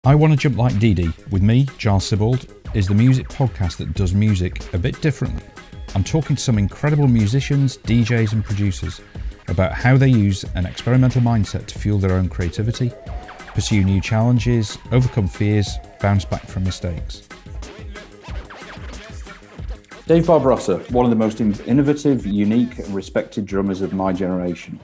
I Want to Jump Like Dee Dee, with me, Giles Sibbald, is the music podcast that does music a bit differently. I'm talking to some incredible musicians, DJs and producers about how they use an experimental mindset to fuel their own creativity, pursue new challenges, overcome fears, bounce back from mistakes. Dave Barbarossa, one of the most innovative, unique and respected drummers of my generation.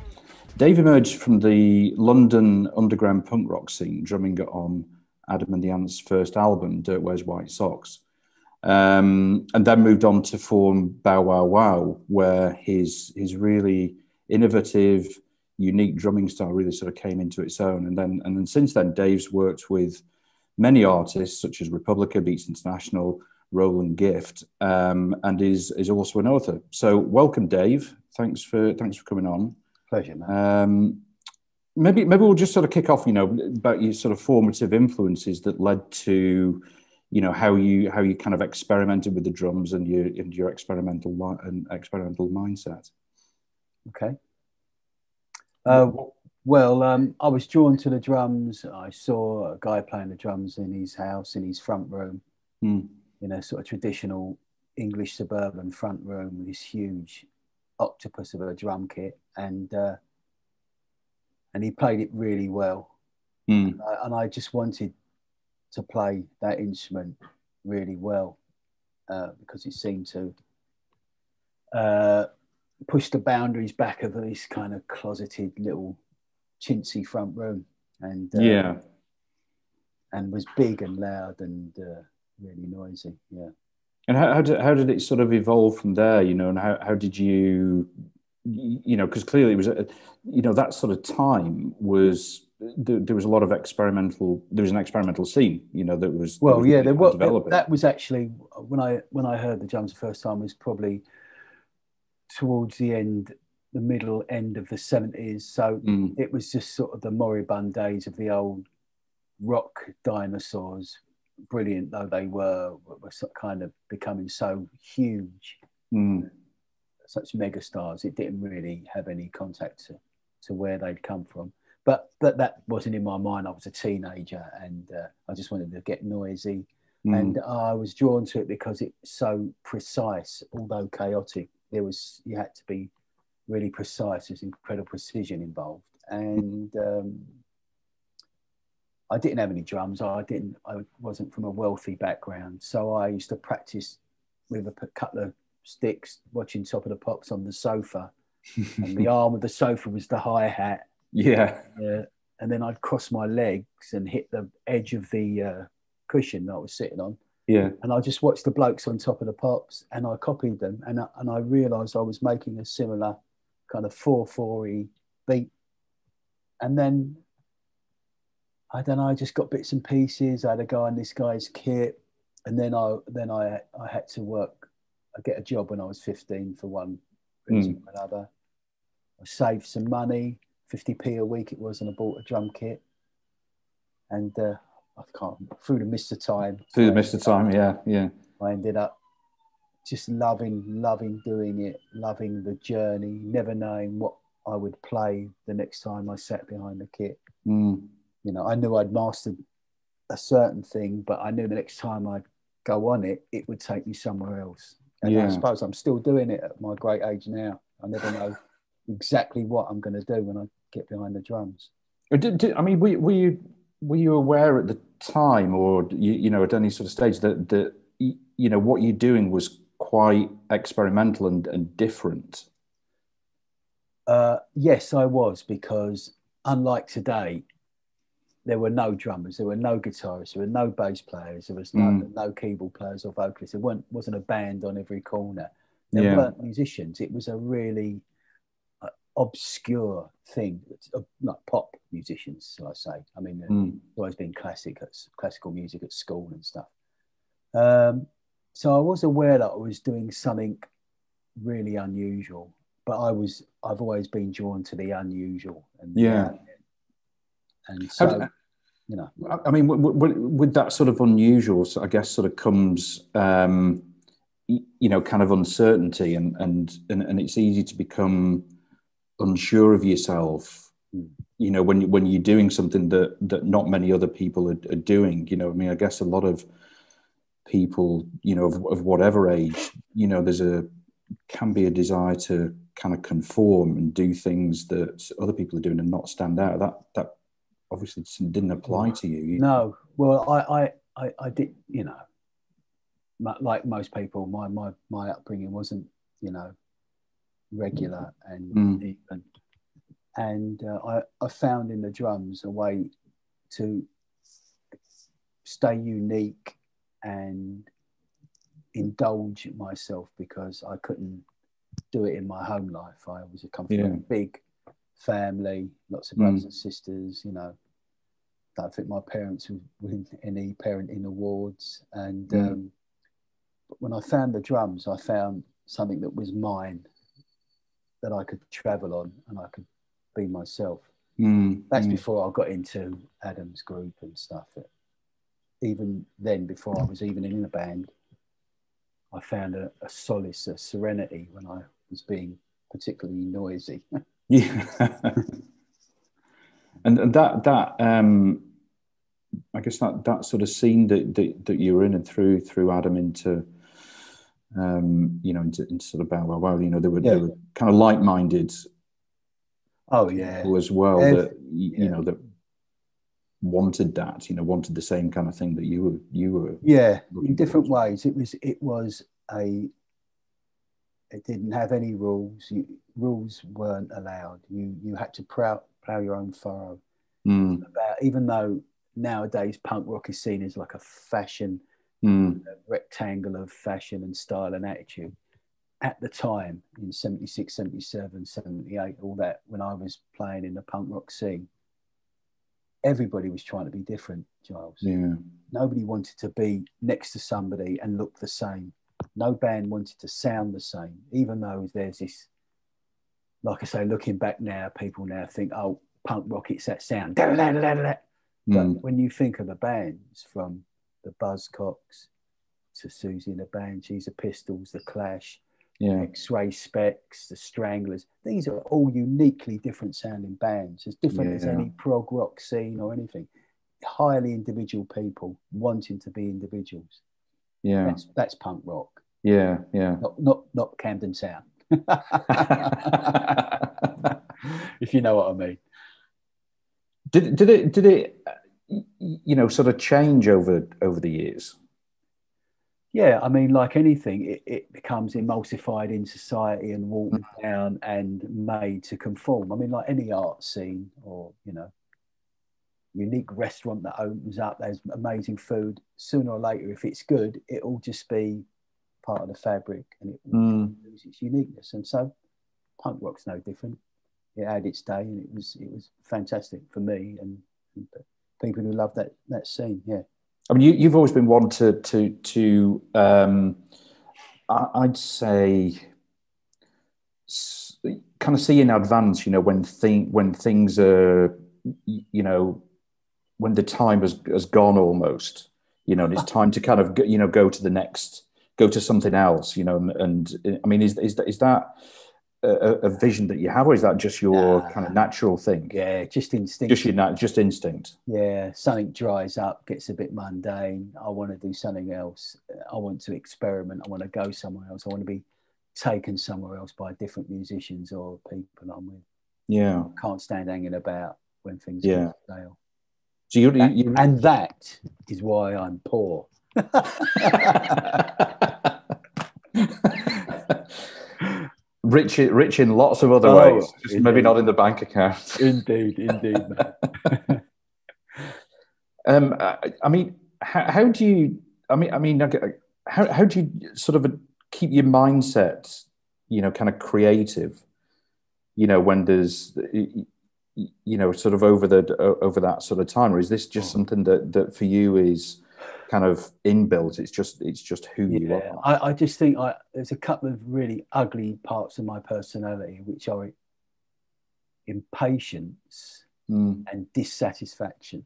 Dave emerged from the London underground punk rock scene, drumming on Adam and the Ants' first album, Dirk Wears White Sox, and then moved on to form BowWowWow, where his really innovative, unique drumming style really sort of came into its own. And then since then, Dave's worked with many artists such as Republica, International, Roland Gift, and is also an author. So welcome, Dave. Thanks for coming on. Pleasure, man. Maybe we'll just sort of kick off, about your sort of formative influences that led to, how you kind of experimented with the drums and your experimental mindset. Okay. I was drawn to the drums. I saw a guy playing the drums in his house, in his front room, in a sort of traditional English suburban front room with this huge octopus of a drum kit, and he played it really well. And I just wanted to play that instrument really well because it seemed to push the boundaries back of this kind of closeted little chintzy front room, and was big and loud and really noisy. Yeah. And how did it sort of evolve from there? And how did you, because clearly it was, that sort of time was there was a lot of experimental. There was an experimental scene, that was. Well, that was actually when I heard the drums the first time was probably towards the middle end of the 70s. So it was just sort of the moribund days of the old rock dinosaurs. Brilliant though they were kind of becoming so huge, such megastars. It didn't really have any contact to where they'd come from. But that wasn't in my mind. I was a teenager and I just wanted to get noisy. And I was drawn to it because it's so precise, although chaotic. You had to be really precise. There's incredible precision involved. And I didn't have any drums. I wasn't from a wealthy background. So I used to practice with a couple of sticks, watching Top of the Pops on the sofa. And the arm of the sofa was the hi-hat. Yeah. And then I'd cross my legs and hit the edge of the cushion that I was sitting on. Yeah. And I just watched the blokes on Top of the Pops and I copied them. And I realised I was making a similar kind of 4/4-y beat. And then I don't know, I just got bits and pieces. I had a guy in this guy's kit. And then I had to work. I get a job when I was 15 for one reason or another. I saved some money, 50p a week it was, and I bought a drum kit. And through the mist of time. Yeah. I ended up just loving doing it, loving the journey, never knowing what I would play the next time I sat behind the kit. I knew I'd mastered a certain thing, but I knew the next time I'd go on it, it would take me somewhere else. And I suppose I'm still doing it at my great age now. I never know exactly what I'm going to do when I get behind the drums. Were you aware at the time, or at any sort of stage that what you're doing was quite experimental and different? Yes, I was, because unlike today, there were no drummers, there were no guitarists, there were no bass players, there was no keyboard players or vocalists. There wasn't a band on every corner. There weren't musicians. It was a really obscure thing, like pop musicians, shall I say. I mean, there's always been classical music at school and stuff. So I was aware that I was doing something really unusual, but I've always been drawn to the unusual. And so, I mean, with that sort of unusual, I guess, sort of comes, kind of uncertainty, and it's easy to become unsure of yourself, you know, when you're doing something that not many other people are doing, you know, I mean, I guess a lot of people, you know, of whatever age, you know, can be a desire to kind of conform and do things that other people are doing and not stand out. That obviously didn't apply to you. No, well, I did, you know, like most people, my upbringing wasn't, you know, regular and even. And I found in the drums a way to stay unique and indulge myself, because I couldn't do it in my home life. I was come from a big family, lots of brothers and sisters, you know. I think my parents would win any parenting awards. And but when I found the drums, I found something that was mine, that I could travel on and I could be myself. That's before I got into Adam's group and stuff. Even then, before I was even in a band, I found a solace, a serenity when I was being particularly noisy. Yeah. And that I guess that sort of scene that you were in, and through Adam into you know, into sort of BowWowWow, you know, they were kind of like-minded people as well, that you know, that wanted that, you know, wanted the same kind of thing that you were in different ways. It didn't have any rules. Rules weren't allowed. You had to plow your own furrow. Even though nowadays punk rock is seen as like a fashion, a rectangle of fashion and style and attitude, at the time in 76, 77, 78, all that, when I was playing in the punk rock scene, everybody was trying to be different, Giles. Yeah. Nobody wanted to be next to somebody and look the same. No band wanted to sound the same, even though there's this, like I say, looking back now, people now think, oh, punk rock, it's that sound. But when you think of the bands, from the Buzzcocks to Susie and the Banshees, the Pistols, the Clash, X-Ray Specs, the Stranglers, these are all uniquely different sounding bands, as different as any prog rock scene or anything. Highly individual people wanting to be individuals. Yeah, that's punk rock. Yeah. Not Camden Sound. If you know what I mean. Did it you know, sort of change over the years? Yeah, I mean, like anything, it becomes emulsified in society and watered down and made to conform. I mean, like any art scene, or, you know, unique restaurant that opens up, there's amazing food. Sooner or later, if it's good, it'll just be part of the fabric, and it will lose its uniqueness. And so punk rock's no different. It had its day, and it was fantastic for me and people who love that scene. Yeah. I mean, you've always been one to I'd say, kind of see in advance, you know, when things are, you know, when the time has gone almost, you know, and it's time to kind of, you know, go to something else, you know, and I mean, is that a vision that you have, or is that just your kind of natural thing? Yeah, just instinct. Just instinct. Yeah, something dries up, gets a bit mundane. I want to do something else. I want to experiment. I want to go somewhere else. I want to be taken somewhere else by different musicians or people I'm with. Yeah, I can't stand hanging about when things get stale. So and that is why I'm poor. Rich in lots of other ways, just maybe not in the bank account. Indeed. I mean, how do you? How do you sort of keep your mindset, you know, kind of creative? You know, when there's, you know, sort of over that sort of time, or is this just something that for you is kind of inbuilt? It's just who you are. I just think there's a couple of really ugly parts of my personality, which are impatience and dissatisfaction.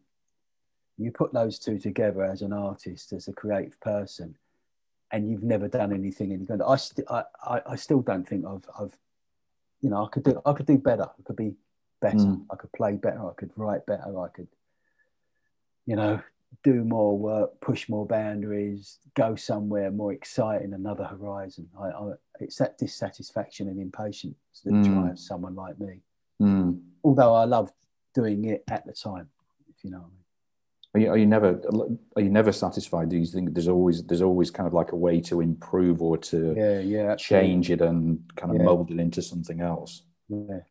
You put those two together as an artist, as a creative person, and you've never done anything any good. I still don't think I've you know, I could do better. I could be better. I could play better. I could write better. I could, do more work, push more boundaries, go somewhere more exciting, another horizon. It's that dissatisfaction and impatience that drives someone like me. Although I love doing it at the time, if you know what I mean. Are you never satisfied? Do you think there's always kind of like a way to improve or to change it and kind of mold it into something else? Yeah,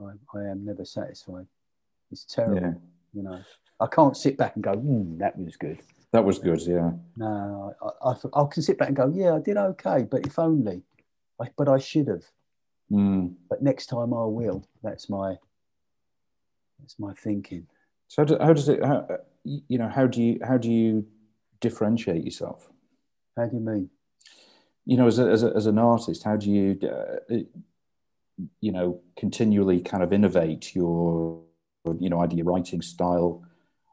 I am never satisfied. It's terrible, I can't sit back and go, that was good. That was good, yeah. No, I can sit back and go, yeah, I did okay, but if only. But I should have. But next time I will. That's my thinking. So how do you differentiate yourself? How do you mean? As an artist, how do you continually kind of innovate your either your writing style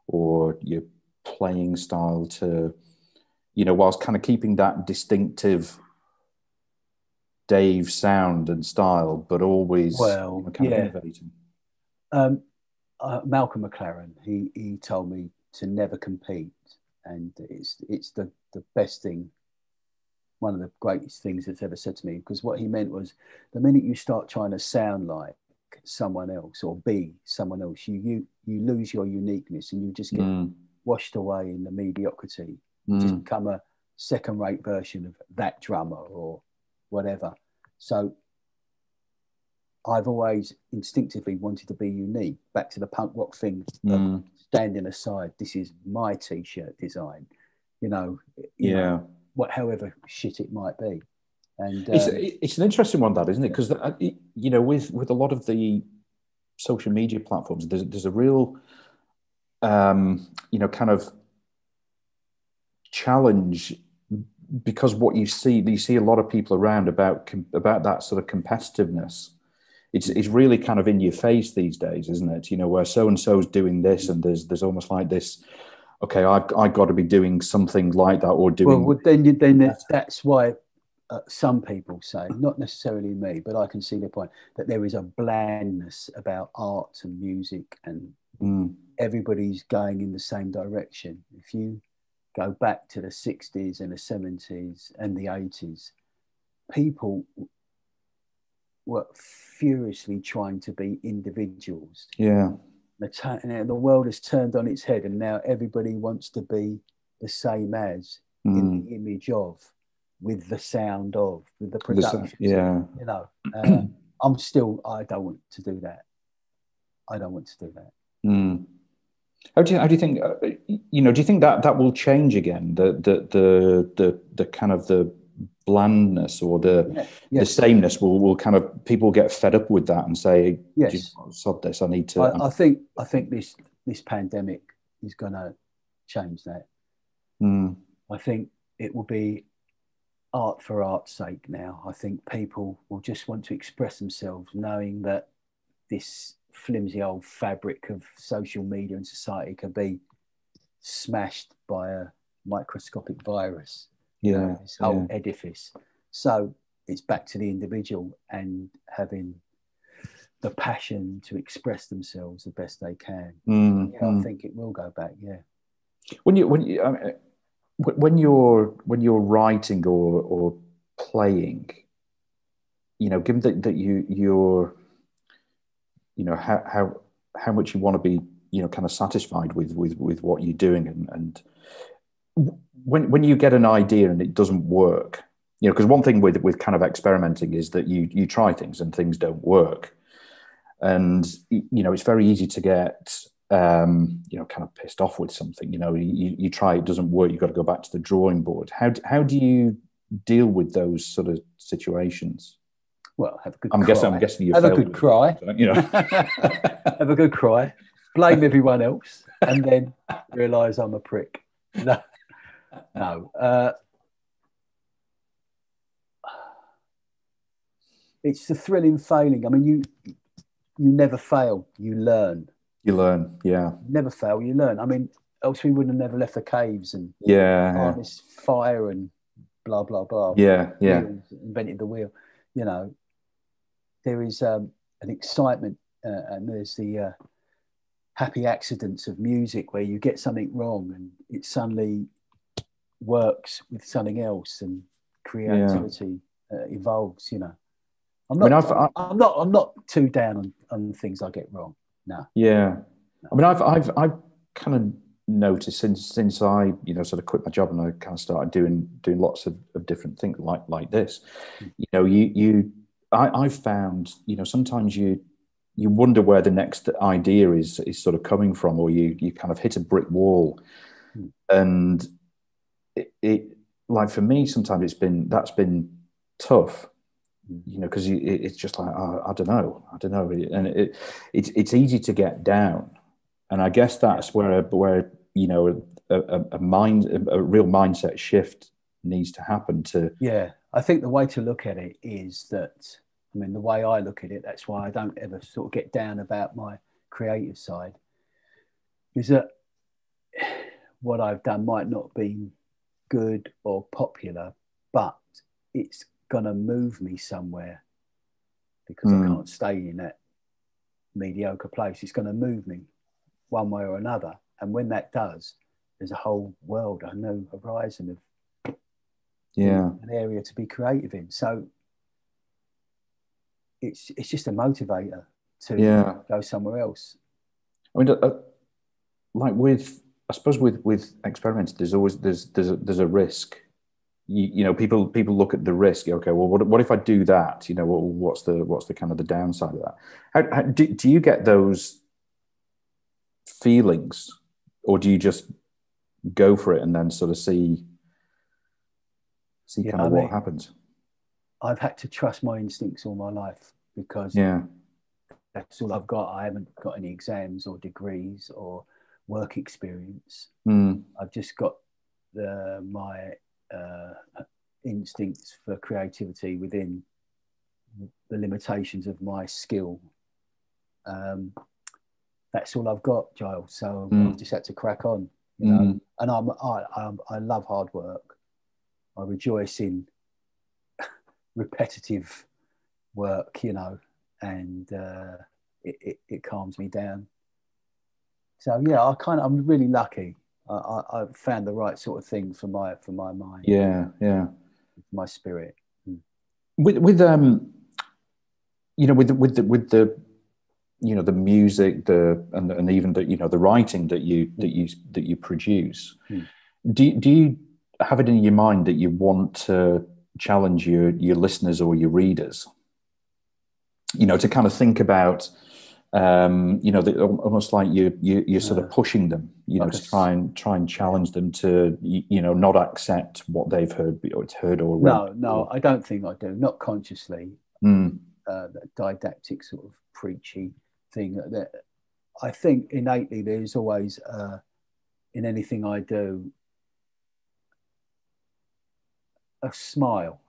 or your playing style to whilst kind of keeping that distinctive Dave sound and style, but always kind of innovating? Malcolm McLaren, he told me to never compete, and it's the best thing, one of the greatest things that's ever said to me, because what he meant was the minute you start trying to sound like someone else or be someone else, you lose your uniqueness and you just get washed away in the mediocrity. You just become a second-rate version of that drummer or whatever. So I've always instinctively wanted to be unique. Back to the punk rock thing, standing aside. This is my T-shirt design, however shit it might be. And it's an interesting one, that, isn't it? Because with a lot of the social media platforms, there's a real kind of challenge, because what you see a lot of people around about that sort of competitiveness. It's really kind of in your face these days, isn't it? Where so and so's doing this, and there's almost like this. Okay, I got to be doing something like that, or doing. Well, then that's why some people say, not necessarily me, but I can see the point that there is a blandness about art and music, and everybody's going in the same direction. If you go back to the 60s and the 70s and the 80s, people were furiously trying to be individuals. Yeah. The world has turned on its head, and now everybody wants to be the same as, in the image of, with the sound of, with the production. I don't want to do that. I don't want to do that. How do you think? Do you think that will change again? The kind of the blandness or the sameness will kind of, people get fed up with that and say, sod this, I need to. I think this pandemic is going to change that. I think it will be art for art's sake now. I think people will just want to express themselves, knowing that this flimsy old fabric of social media and society can be smashed by a microscopic virus. This whole edifice. So it's back to the individual and having the passion to express themselves the best they can. I think it will go back. Yeah. When you're writing or playing, given that you're how much you want to be kind of satisfied with what you're doing, and when you get an idea and it doesn't work, because one thing with kind of experimenting is that you try things and things don't work, and it's very easy to get kind of pissed off with something. You try, it doesn't work, you've got to go back to the drawing board. How do you deal with those sort of situations? Well, have a good I'm guessing you have a good cry. Have a good cry. Blame everyone else, and then realise I'm a prick. No. It's the thrilling failing. I mean, you never fail. You learn. You learn. Yeah. Never fail. You learn. I mean, else we wouldn't have never left the caves and harnessed fire and blah blah blah. Yeah. Invented the wheel. There is an excitement and there's the happy accidents of music where you get something wrong and it suddenly works with something else, and creativity evolves. You know, I'm not too down on things I get wrong. No. Yeah. I mean, I've kind of noticed since I sort of quit my job and I kind of started doing lots of different things like this. I've found sometimes you wonder where the next idea is sort of coming from, or you kind of hit a brick wall, and it like for me sometimes that's been tough, because it's just like, I don't know, and it's easy to get down, and I guess that's where a real mindset shift needs to happen. I think the way to look at it is that, I mean, the way I look at it, that's why I don't ever sort of get down about my creative side, is that what I've done might not be good or popular, but it's going to move me somewhere, because I can't stay in that mediocre place. It's going to move me one way or another. And when that does, there's a whole world, a new horizon of an area to be creative in. So it's just a motivator to go somewhere else. I mean, like I suppose with experiments, there's a risk. People look at the risk. Okay, well, what if I do that? What's the kind of the downside of that? How do you get those feelings, or do you just go for it and then sort of see kind of what happens? I've had to trust my instincts all my life, because that's all I've got. I haven't got any exams or degrees or work experience. I've just got my instincts for creativity within the limitations of my skill. That's all I've got, Giles. So I've just had to crack on, And I love hard work. I rejoice in repetitive work, and it calms me down. So I'm really lucky. I found the right sort of thing for my mind. My spirit. With the the music, and even the writing that you produce. Do you have it in your mind that you want to challenge your listeners or your readers? To kind of think about. Almost like you're sort of pushing them, to try and challenge them to, not accept what they've heard or read. No, I don't think I do. Not consciously. That didactic sort of preachy thing. That I think innately there's always in anything I do a smile.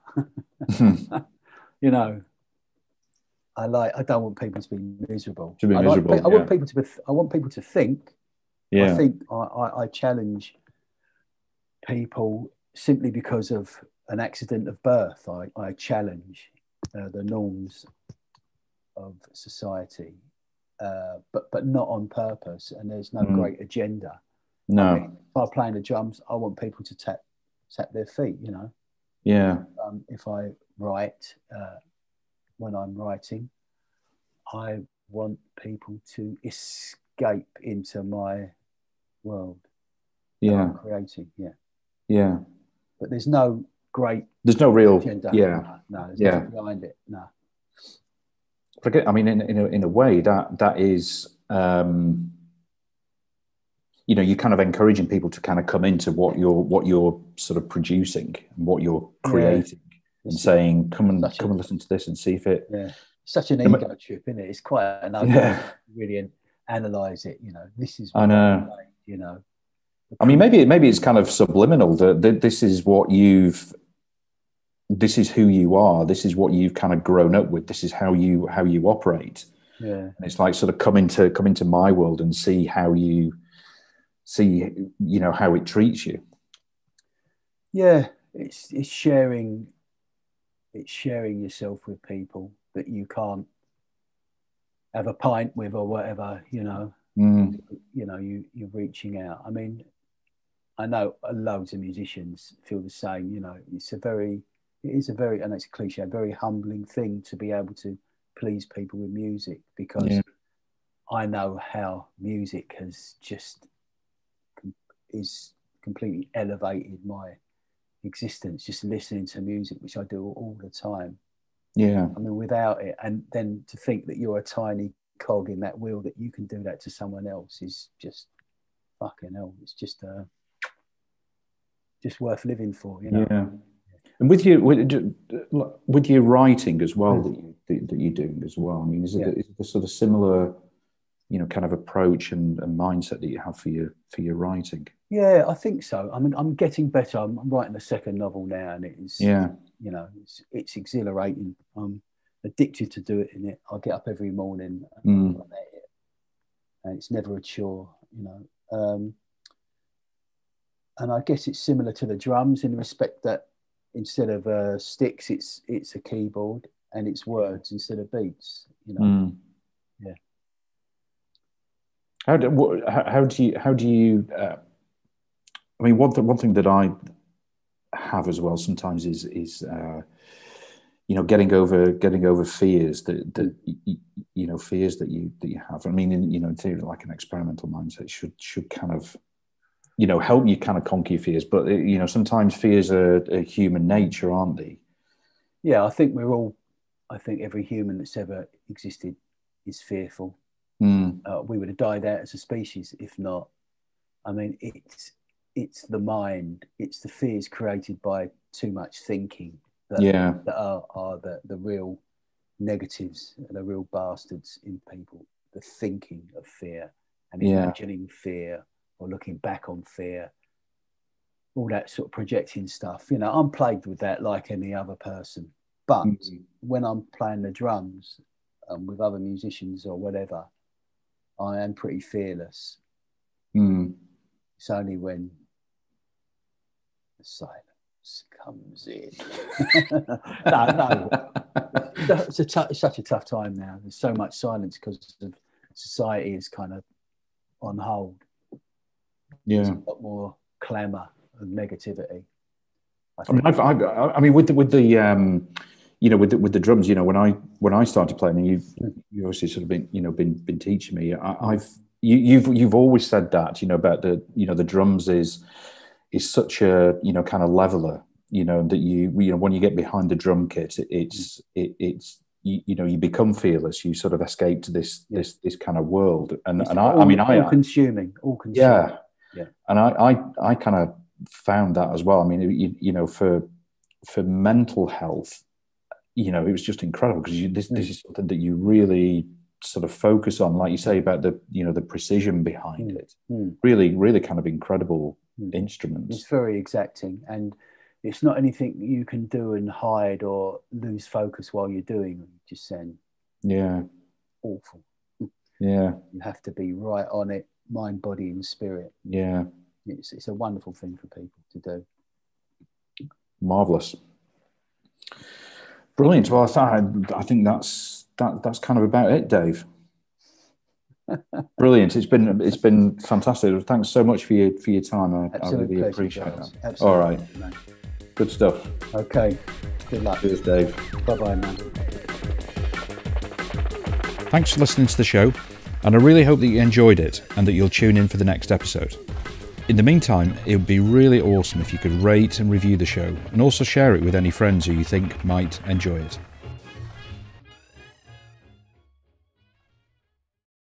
I don't want people to be miserable. I want people to think. I think I challenge people simply because of an accident of birth. I challenge the norms of society, but not on purpose. And there's no great agenda. No. I mean, if I'm playing the drums, I want people to tap their feet. If I write. When I'm writing, I want people to escape into my world that I'm creating. But there's no real agenda. No, there's nothing behind it. No. Forget. I mean, in a way, that is, you're kind of encouraging people to kind of come into what you're sort of producing and what you're creating. And saying, come and listen to this and see if it. Such an ego trip, isn't it? It's quite an ugly really analyze it. This is what I know. I mean, maybe it's kind of subliminal that this is what this is who you are. This is what you've kind of grown up with. This is how you operate. And it's like sort of come into my world and see how how it treats you. It's sharing. It's sharing yourself with people that you can't have a pint with or whatever, you know. You know, you're reaching out. I mean, I know loads of musicians feel the same. You know, it is a very, and it's a cliche, a very humbling thing to be able to please people with music, because I know how music has just is completely elevated my existence, just listening to music, which I do all the time. Yeah. I mean, without it, and then to think that you're a tiny cog in that wheel, that you can do that to someone else, is just fucking hell. It's just worth living for, you know. Yeah. And with your writing as well, that you're doing as well, I mean, is it a sort of similar, you know, kind of approach and mindset that you have for your writing? Yeah, I think so. I mean, I'm getting better. I'm writing a second novel now, and it is, you know, it's exhilarating. I'm addicted to doing it. I get up every morning and it's never a chore, you know. And I guess it's similar to the drums in the respect that instead of sticks, it's a keyboard, and it's words instead of beats, you know. Yeah. How do you? I mean, one thing that I have as well sometimes is you know, getting over fears that you know, fears that you have. I mean, you know, in theory, like an experimental mindset should kind of, you know, help you kind of conquer fears. But you know, sometimes fears are human nature, aren't they? Yeah, I think every human that's ever existed is fearful. We would have died out as a species if not. I mean, it's the mind, it's the fears created by too much thinking that are the real negatives, the real bastards in people. The thinking of fear and imagining fear or looking back on fear, all that sort of projecting stuff. You know, I'm plagued with that like any other person. But when I'm playing the drums with other musicians or whatever, I am pretty fearless. It's only when the silence comes in. No. It's such a tough time now. There's so much silence because of society is kind of on hold. There's a lot more clamour and negativity. I mean, with the you know, with the drums, you know, when I started playing, and you've obviously sort of been teaching me. You've always said that, you know, about the drums is such a, you know, kind of leveler, you know, that you know, when you get behind the drum kit, it's you know, you become fearless. You sort of escape to this kind of world, and all consuming. Yeah. And I kind of found that as well. I mean, you know, for mental health, you know, it was just incredible because this is something that you really sort of focus on, like you say, about the, you know, the precision behind it. Really kind of incredible instruments. It's very exacting, and it's not anything you can do and hide or lose focus while you're doing. Just saying, awful. Yeah, you have to be right on it, mind, body, and spirit. Yeah, it's a wonderful thing for people to do. Marvelous. Brilliant. Well, I think that's kind of about it, Dave. Brilliant. It's been fantastic. Thanks so much for your time. I really appreciate that. Absolutely. All right. Man. Good stuff. Okay. Good luck. Cheers, Dave. Bye-bye, man. Thanks for listening to the show, and I really hope that you enjoyed it and that you'll tune in for the next episode. In the meantime, it would be really awesome if you could rate and review the show, and also share it with any friends who you think might enjoy it.